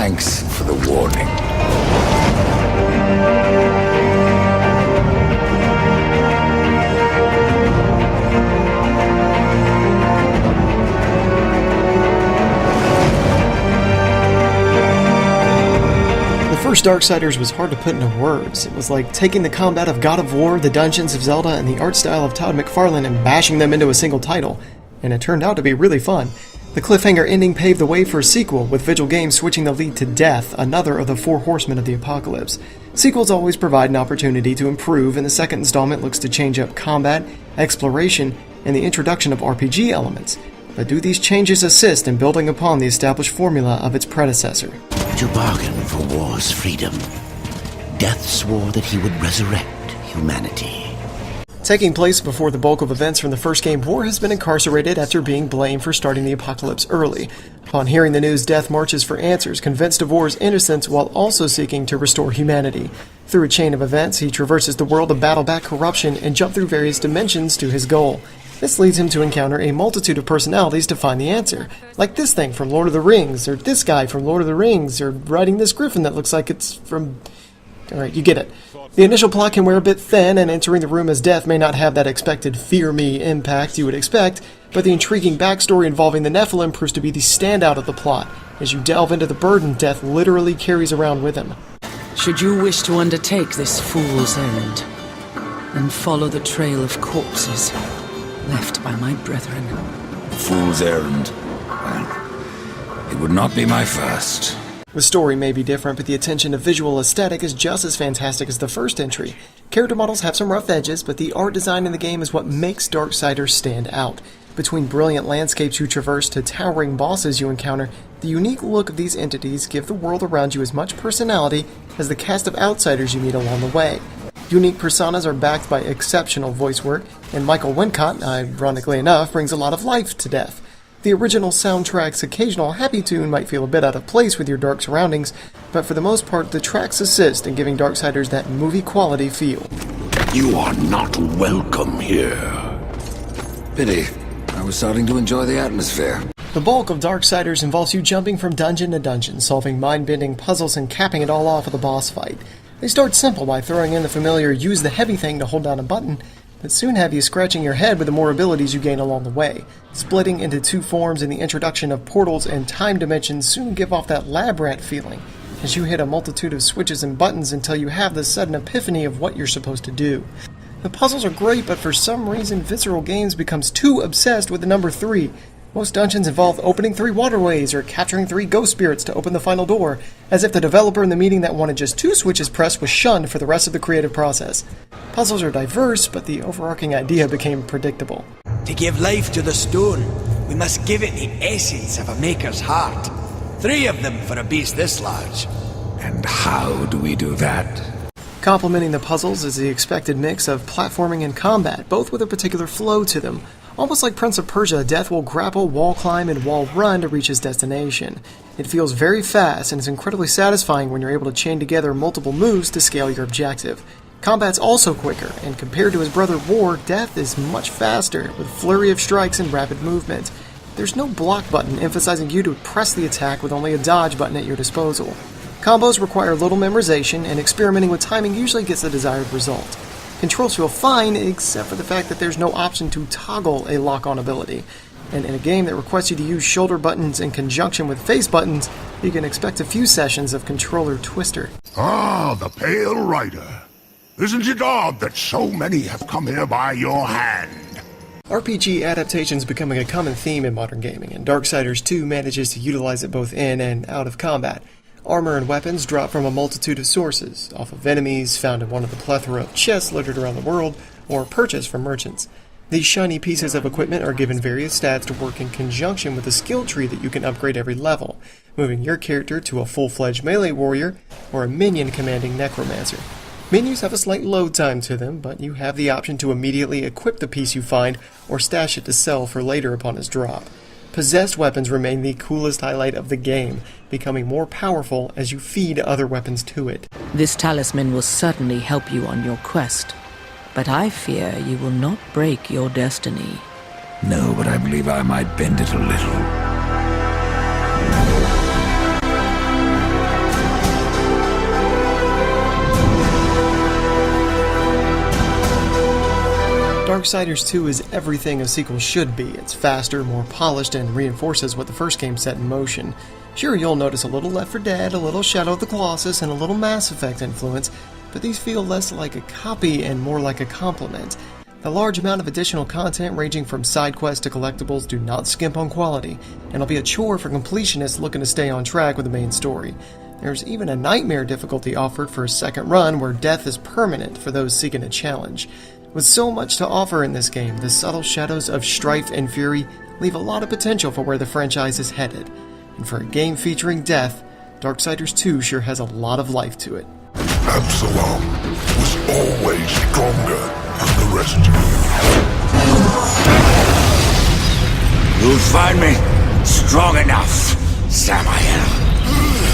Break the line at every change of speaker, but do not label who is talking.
Thanks for the warning.
The first Darksiders was hard to put into words. It was like taking the combat of God of War, the dungeons of Zelda, and the art style of Todd McFarlane and bashing them into a single title, and it turned out to be really fun. The cliffhanger ending paved the way for a sequel, with Vigil Games switching the lead to Death, another of the four horsemen of the apocalypse. Sequels always provide an opportunity to improve, and the second installment looks to change up combat, exploration, and the introduction of RPG elements. But do these changes assist in building upon the established formula of its predecessor?
To bargain for war's freedom, Death swore that he would resurrect humanity.
Taking place before the bulk of events from the first game, War has been incarcerated after being blamed for starting the apocalypse early. Upon hearing the news, Death marches for answers, convinced of War's innocence while also seeking to restore humanity. Through a chain of events, he traverses the world to battle back corruption and jump through various dimensions to his goal. This leads him to encounter a multitude of personalities to find the answer. Like this thing from Lord of the Rings, or this guy from Lord of the Rings, or riding this griffin that looks like it's from... Alright, you get it. The initial plot can wear a bit thin, and entering the room as Death may not have that expected fear me impact you would expect, but the intriguing backstory involving the Nephilim proves to be the standout of the plot. As you delve into the burden Death literally carries around with him.
Should you wish to undertake this fool's errand, then follow the trail of corpses left by my brethren.
Fool's errand. Well, it would not be my first.
The story may be different, but the attention to visual aesthetic is just as fantastic as the first entry. Character models have some rough edges, but the art design in the game is what makes Darksiders stand out. Between brilliant landscapes you traverse to towering bosses you encounter, the unique look of these entities give the world around you as much personality as the cast of outsiders you meet along the way. Unique personas are backed by exceptional voice work, and Michael Wincott, ironically enough, brings a lot of life to Death. The original soundtrack's occasional happy tune might feel a bit out of place with your dark surroundings, but for the most part, the tracks assist in giving Darksiders that movie-quality feel.
You are not welcome here.
Pity. I was starting to enjoy the atmosphere.
The bulk of Darksiders involves you jumping from dungeon to dungeon, solving mind-bending puzzles and capping it all off with a boss fight. They start simple by throwing in the familiar use the heavy thing to hold down a button, but soon have you scratching your head with the more abilities you gain along the way. Splitting into two forms and the introduction of portals and time dimensions soon give off that lab rat feeling, as you hit a multitude of switches and buttons until you have this sudden epiphany of what you're supposed to do. The puzzles are great, but for some reason Visceral Games becomes too obsessed with the number 3. Most dungeons involve opening 3 waterways or capturing 3 ghost spirits to open the final door, as if the developer in the meeting that wanted just 2 switches pressed was shunned for the rest of the creative process. Puzzles are diverse, but the overarching idea became predictable.
To give life to the stone, we must give it the essence of a maker's heart. 3 of them for a beast this large.
And how do we do that?
Complementing the puzzles is the expected mix of platforming and combat, both with a particular flow to them. Almost like Prince of Persia, Death will grapple, wall climb, and wall run to reach his destination. It feels very fast, and is incredibly satisfying when you're able to chain together multiple moves to scale your objective. Combat's also quicker, and compared to his brother War, Death is much faster, with a flurry of strikes and rapid movement. There's no block button emphasizing you to press the attack with only a dodge button at your disposal. Combos require little memorization, and experimenting with timing usually gets the desired result. Controls feel fine, except for the fact that there's no option to toggle a lock-on ability. And in a game that requests you to use shoulder buttons in conjunction with face buttons, you can expect a few sessions of controller twister.
Ah, the Pale Rider. Isn't it odd that so many have come here by your hand?
RPG adaptations becoming a common theme in modern gaming, and Darksiders II manages to utilize it both in and out of combat. Armor and weapons drop from a multitude of sources, off of enemies found in one of the plethora of chests littered around the world, or purchased from merchants. These shiny pieces of equipment are given various stats to work in conjunction with a skill tree that you can upgrade every level, moving your character to a full-fledged melee warrior, or a minion commanding necromancer. Menus have a slight load time to them, but you have the option to immediately equip the piece you find, or stash it to sell for later upon its drop. Possessed weapons remain the coolest highlight of the game, becoming more powerful as you feed other weapons to it.
This talisman will certainly help you on your quest, but I fear you will not break your destiny.
No, but I believe I might bend it a little.
Darksiders 2 is everything a sequel should be. It's faster, more polished, and reinforces what the first game set in motion. Sure, you'll notice a little Left 4 Dead, a little Shadow of the Colossus, and a little Mass Effect influence, but these feel less like a copy and more like a complement. The large amount of additional content ranging from side quests to collectibles do not skimp on quality, and it'll be a chore for completionists looking to stay on track with the main story. There's even a nightmare difficulty offered for a second run where death is permanent for those seeking a challenge. With so much to offer in this game, the subtle shadows of strife and fury leave a lot of potential for where the franchise is headed. And for a game featuring death, Darksiders 2 sure has a lot of life to it.
Absalom was always stronger than the rest of you.
You'll find me strong enough, Samael.